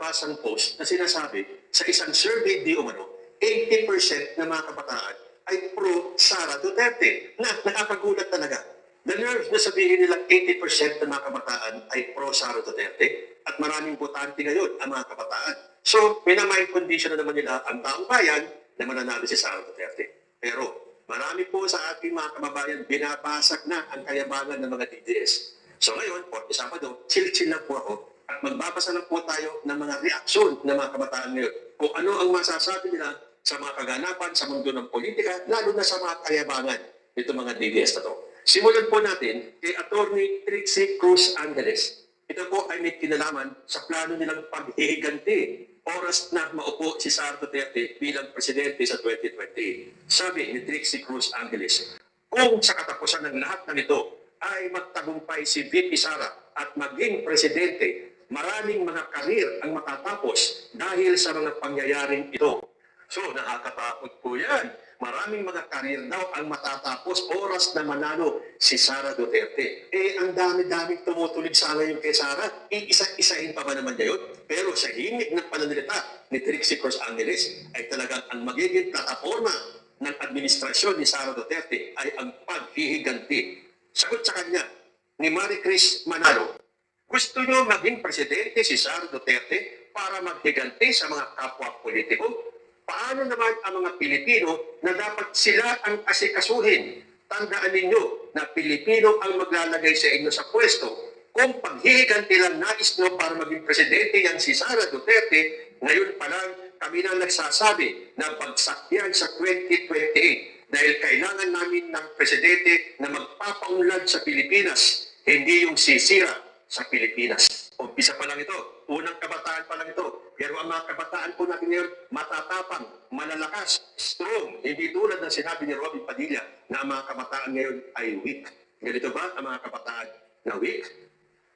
nabasang post na sinasabi sa isang survey di umano, 80% ng mga kabataan ay pro Sara Duterte. Na nakakagulat talaga. The nerve na sabihin nilang 80% ng mga kabataan ay pro Sara Duterte at maraming botante ngayon ang mga kabataan. So, minamind condition na naman nila ang taong bayan na mananalo si Sara Duterte. Pero marami po sa ating mga kababayan binabasag na ang kayabangan ng mga DDS. So ngayon, Sabado, chill-chill lang po ako at magbabasa lang po tayo ng mga reaksyon ng mga kabataan ngayon kung ano ang masasabi nila sa mga kaganapan sa mundo ng politika, lalo na sa mga kayabangan nito mga DDS na to. Simulan po natin kay Attorney Trixie Cruz Angeles. Ito po ay may kinalaman sa plano nilang paghihiganti oras na maupo si Sara Duterte bilang presidente sa 2020. Sabi ni Trixie Cruz Angeles, kung sa katapusan ng lahat ng ito ay magtagumpay si VP Sara at maging presidente, maraming mga karir ang matatapos dahil sa mga pangyayaring ito. So, nakakatakot po yan. Maraming mga karir daw ang matatapos oras na manalo si Sara Duterte. Ang dami-daming tumutulig sana yung kay Sara. Iisa-isahin pa ba naman niya yun? Pero sa himig ng pananalita ni Trixie Cruz Angeles ay talagang ang magiging plataforma ng administrasyon ni Sara Duterte ay ang paghihiganti. Sagot sa kanya ni Marie Chris Manalo, gusto nyo maging presidente si Sara Duterte para maghiganti sa mga kapwa politiko? Paano naman ang mga Pilipino na dapat sila ang asikasuhin? Tandaan ninyo na Pilipino ang maglalagay sa inyo sa pwesto. Kung paghihiganti lang nais nyo para maging presidente yan si Sara Duterte, ngayon pa lang kami na nagsasabi na bagsak yan sa 2028 dahil kailangan namin ng presidente na magpapaunlad sa Pilipinas, hindi yung sisira sa Pilipinas. Umpisa pa lang ito, unang kabataan pa lang ito. Pero ang mga kabataan po natin ngayon, matatapang, malalakas, strong. Hindi tulad ng sinabi ni Robin Padilla na ang mga kabataan ngayon ay weak. Ganito ba ang mga kabataan na weak?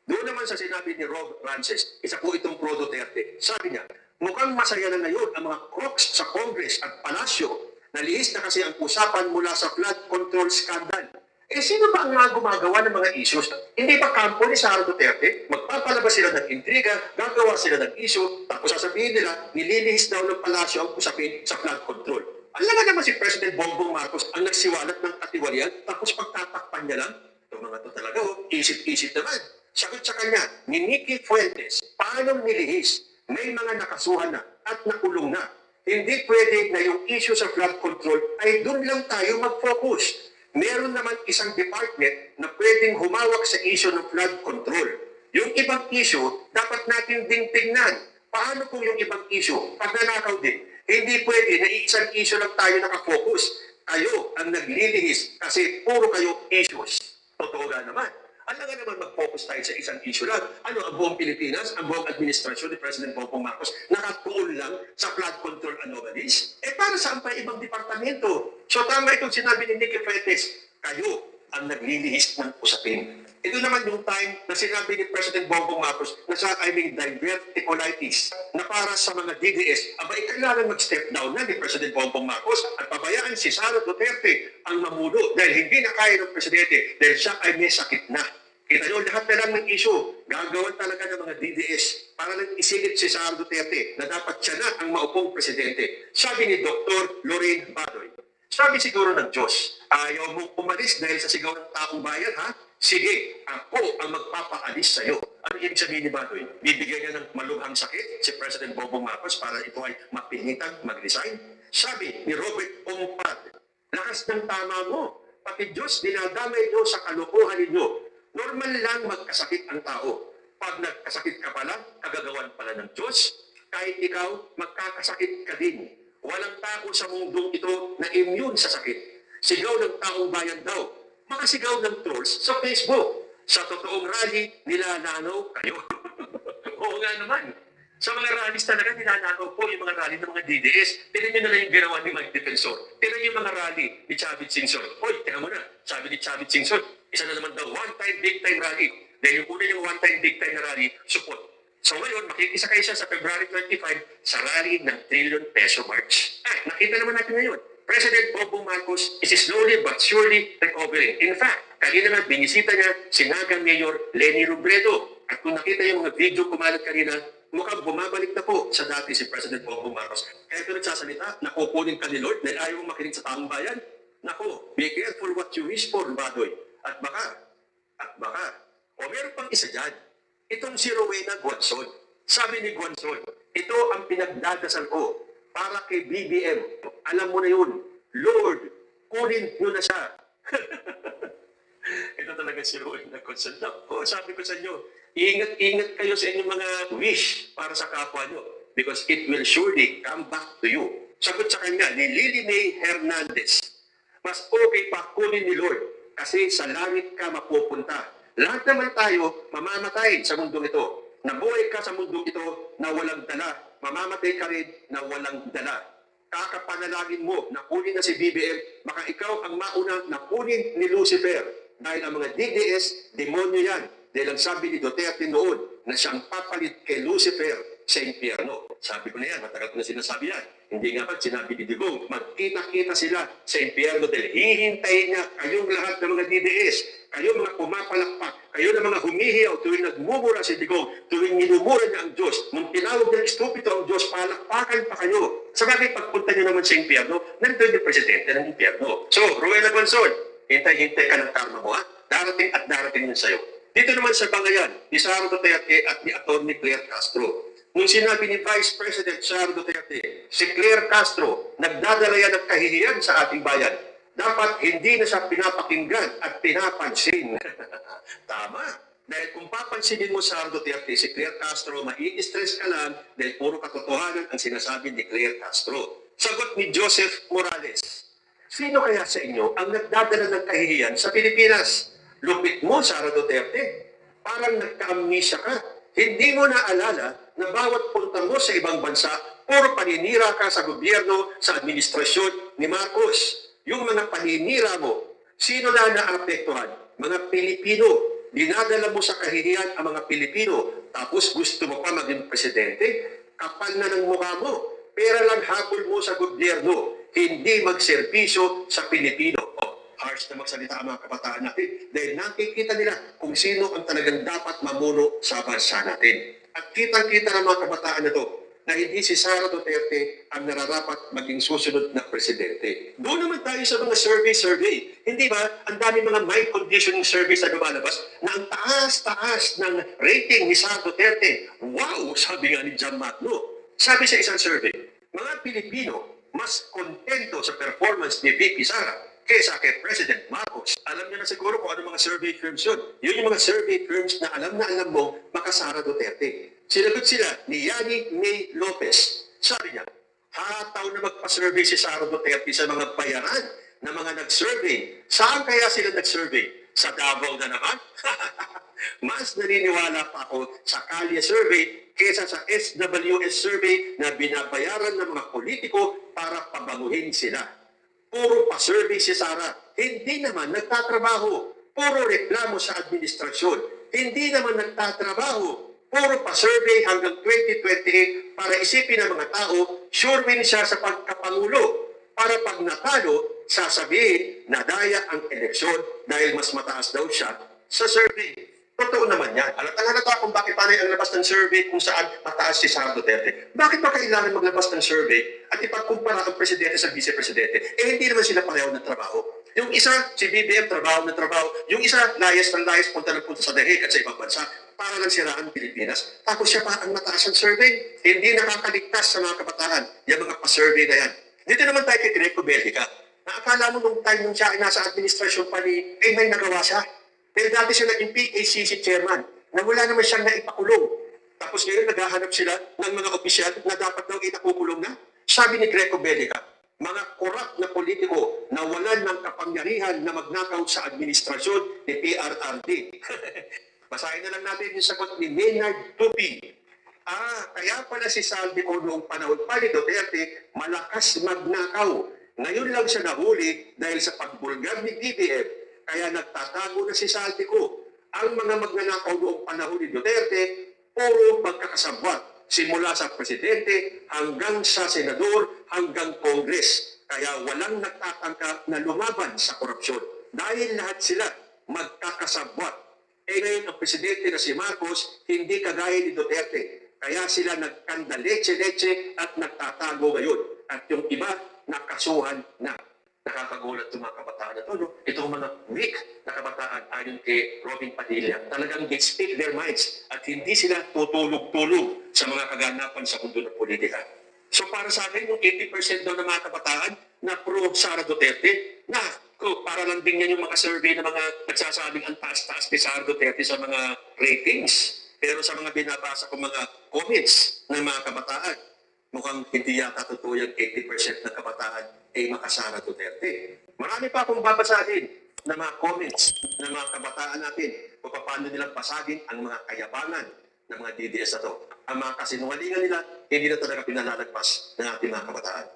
Doon naman sa sinabi ni Rob Francis, isa po itong pro Duterte. Sabi niya, mukhang masaya na ngayon ang mga crooks sa Congress at Palasyo. Nalihis na kasi ang usapan mula sa flood control scandal. Sino ba ang mga gumagawa ng mga issues? Hindi ba kampo ni Sara Duterte? Magpapalabas sila ng intriga, gagawa sila ng issue, tapos sasabihin nila, nililihis daw ng palasyo ang usapin sa flood control. Alam nga naman si President Bongbong Marcos ang nagsiwalat ng katiwalian, tapos pagtatakpan niya lang, itong mga to talaga, isip-isip naman. Sagot sa kanya, ni Nicky Fuentes, paano nilihis? May mga nakasuhan na at nakulong na. Hindi pwede na yung issue sa flood control ay doon lang tayo mag-focus. Meron naman isang department na pwedeng humawak sa issue ng flood control. Yung ibang issue, dapat natin ding tingnan. Paano kung yung ibang issue, pagnanakaw din? Hindi pwede na isang issue lang tayo nakafocus. Kayo ang naglilihis kasi puro kayo issues. Totoo nga naman. Alam nga naman mag-focus tayo sa isang issue lang. Ano, ang buong Pilipinas, ang buong administrasyon ni President Bongbong Marcos nakatuon lang sa flood control anomalies? Para saan pa ibang departamento? So tama itong sinabi ni Nicky Fuentes, kayo ang naglilihis ng usapin. Ito naman yung time na sinabi ni President Bongbong Marcos na siya ay may diverticulitis na para sa mga DDS, abay kailangan mag-step down na ni President Bongbong Marcos at pabayaan si Sara Duterte ang mamuno dahil hindi na kaya ng presidente dahil siya ay may sakit na. Kita nyo, lahat na lang ng issue, gagawan talaga ng mga DDS para lang isilip si Sara Duterte na dapat siya na ang maupong presidente. Sabi ni Dr. Lorraine Badoy, sabi siguro ng Diyos, ayaw mong umalis dahil sa sigaw ng taong bayan, ha? Sige, ako ang magpapaalis sa'yo. Ano ibig sabihin ni Badoy? Bibigyan niya ng malubhang sakit si President Bongbong Marcos para ito ay mapilitan, mag-resign? Sabi ni Robert Ompad, lakas ng tama mo. Pati Diyos, dinadamay niyo sa kalokohan ninyo. Normal lang magkasakit ang tao. Pag nagkasakit ka pala, kagagawan pala ng Diyos. Kahit ikaw, magkakasakit ka din. Walang tao sa mundong ito na immune sa sakit. Sigaw ng taong bayan daw. Mga sigaw ng trolls sa Facebook. Sa totoong rally, nilalanaw kayo. Oo nga naman. Sa mga rallies talaga, nilalanaw po yung mga rally ng mga DDS. Tignan nyo na lang yung ginawa ni Mike Defensor. Tignan nyo yung mga rally ni Chavit Singson. Hoy, tignan mo na. Sabi ni Chavit Singson, isa na naman daw one-time, big-time rally. Dahil yung una yung one-time, big-time na rally, support. So ngayon, makikisa kayo siya sa February 25 sa rally ng trillion peso march. Nakita naman natin ngayon. President Bongbong Marcos is slowly but surely recovering. In fact, kanina nga binisita niya si Naga Mayor Leni Robredo. At kung nakita yung mga video kumalat kanina, mukhang bumabalik na po sa dati si President Bongbong Marcos. Kaya ito nagsasalita na kukunin ka ni Lord dahil ayaw mong makinig sa taong bayan. Nako, be careful what you wish for, Badoy. At baka, o meron pang isa dyan, itong si Rowena Guanzon. Sabi ni Guanzon, ito ang pinagdadasal ko para kay BBM. Alam mo na yun, Lord, kunin nyo na siya. Ito talaga si Rowena Guanzon. Ako, sabi ko sa inyo, ingat kayo sa inyong mga wish para sa kapwa nyo because it will surely come back to you. Sagot sa kanya ni Lily May Hernandez, mas okay pa kunin ni Lord kasi sa langit ka mapupunta. Lahat naman tayo mamamatay sa mundong ito. Nabuhay ka sa mundong ito na walang dala. Mamamatay ka rin na walang dala. Kakapanalangin mo na kunin na si BBM, baka ikaw ang mauna na kunin ni Lucifer. Dahil ang mga DDS, demonyo yan. Dahil ang sabi ni Duterte noon na siyang papalit kay Lucifer sa impyerno. Sabi ko na yan, matagal ko na sinasabi yan. Hindi nga ba sinabi ni Digong, magkita-kita sila sa impyerno dahil hihintayin niya kayong lahat ng mga DDS, kayo mga pumapalakpak, kayo na mga humihiyaw tuwing nagmumura si Digong, tuwing minumura niya ang Diyos, nung tinawag niya estupito ang Diyos, palakpakan pa kayo. Sabagay, pagpunta niyo naman sa impyerno, nandun yung presidente ng impyerno. So, Rowena Guanzon, hintay-hintay ka ng karma mo, ha? Darating at darating yun sa'yo. Dito naman sa bangayan, ni Sara Duterte at ni Atty. Claire Castro. Nung sinabi ni Vice President Sara Duterte, si Claire Castro, nagdadala yan ng kahihiyan sa ating bayan. Dapat hindi na siya pinapakinggan at pinapansin. Tama. Dahil kung papansinin mo Sara Duterte, si Claire Castro, mai-stress ka lang dahil puro katotohanan ang sinasabi ni Claire Castro. Sagot ni Joseph Morales, sino kaya sa inyo ang nagdadala ng kahihiyan sa Pilipinas? Lupit mo, Sara Duterte. Parang nagka-amnesia ka. Hindi mo naalala na bawat punta mo sa ibang bansa, puro paninira ka sa gobyerno, sa administrasyon ni Marcos. Yung mga paninira mo, sino na naapektuhan? Mga Pilipino. Dinadala mo sa kahihiyan ang mga Pilipino. Tapos gusto mo pa maging presidente? Kapal na ng mukha mo. Pera lang habol mo sa gobyerno. Hindi magserbisyo sa Pilipino. Harsh na magsalita ang mga kabataan natin dahil nakikita nila kung sino ang talagang dapat mamuno sa bansa natin. At kitang-kita ng mga kabataan na to na hindi si Sara Duterte ang nararapat maging susunod na presidente. Doon naman tayo sa mga survey. Hindi ba, ang dami mga mind conditioning surveys na lumalabas na ang taas-taas ng rating ni Sara Duterte. Wow! Sabi nga ni John Magno. Sabi sa isang survey, mga Pilipino mas kontento sa performance ni VP Sara kesa kay President Marcos. Alam niyo na siguro kung ano mga survey firms yun. Yun yung mga survey firms na alam mo makasara Duterte. Sinagot sila ni Yani May Lopez. Sabi niya, hataw na magpa-survey si Sara Duterte sa mga bayaran na mga nag-survey. Saan kaya sila nag-survey? Sa Davao na naman? Mas naniniwala pa ako sa Kalye survey kesa sa SWS survey na binabayaran ng mga politiko para pabanguhin sila. Puro pa-survey si Sara. Hindi naman nagtatrabaho. Puro reklamo sa administrasyon. Hindi naman nagtatrabaho. Puro pa-survey hanggang 2028 para isipin ng mga tao, sure win siya sa pagkapangulo. Para pag natalo, sasabihin na daya ang eleksyon dahil mas mataas daw siya sa survey. Totoo naman yan. Halata kung bakit panay ang labas ng survey kung saan mataas si Sara Duterte. Bakit ba kailangan maglabas ng survey at ipagkumpara ang presidente sa vice-presidente? Hindi naman sila pareho ng trabaho. Yung isa, si BBM, trabaho na trabaho. Yung isa, layas ng layas, punta sa dahig at sa ibang bansa para lang siraan Pilipinas. Tapos siya pa ang mataas ng survey. Hindi nakakaligtas sa mga kabataan. Yung mga pa-survey na yan. Dito naman tayo kay Greco Bellica. Naakala mo nung time nung siya ay nasa administrasyon pa ni, may nagawa siya. Dahil dati siya naging PACC chairman na wala naman siyang naipakulong. Tapos ngayon naghahanap sila ng mga opisyal na dapat daw itakukulong na. Sabi ni Greco Bellica, mga korap na politiko na walan ng kapangyarihan na magnakaw sa administrasyon ni PRRD. Basahin na lang natin yung sagot ni Maynard Tupi. Kaya pala si Saldico noong panahon pa ni Duterte, malakas magnakaw. Ngayon lang siya nahuli dahil sa pagbulgar ni BBM. Kaya nagtatago na si Saldico. Ang mga magnanakaw noong panahon ni Duterte, puro magkakasabwat. Simula sa presidente hanggang sa senador hanggang kongres. Kaya walang nagtatangka na lumaban sa korupsyon. Dahil lahat sila magkakasabwat. Ngayon ang presidente na si Marcos, hindi kagaya ni Duterte. Kaya sila nagkanda leche-leche at nagtatago ngayon. At yung iba, nakasuhan na. Nakakagulat yung mga kabataan na to. No? Itong mga weak na kabataan ayon kay Robin Padilla, talagang they speak their minds at hindi sila tutulog-tulog sa mga kaganapan sa mundo ng politika. So para sa akin, yung 80% daw ng mga kabataan na pro Sara Duterte, na para lang din yan yung mga survey na mga nagsasabing ang taas-taas ni Sara Duterte sa mga ratings. Pero sa mga binabasa ko mga comments ng mga kabataan, mukhang hindi yata totoo yung 80% ng kabataan ay makasara Duterte. Marami pa akong babasahin na mga comments ng mga kabataan natin kung paano nilang pasagin ang mga kayabangan ng mga DDS na to. Ang mga kasinungalingan nila, hindi na talaga pinalalagpas ng ating mga kabataan.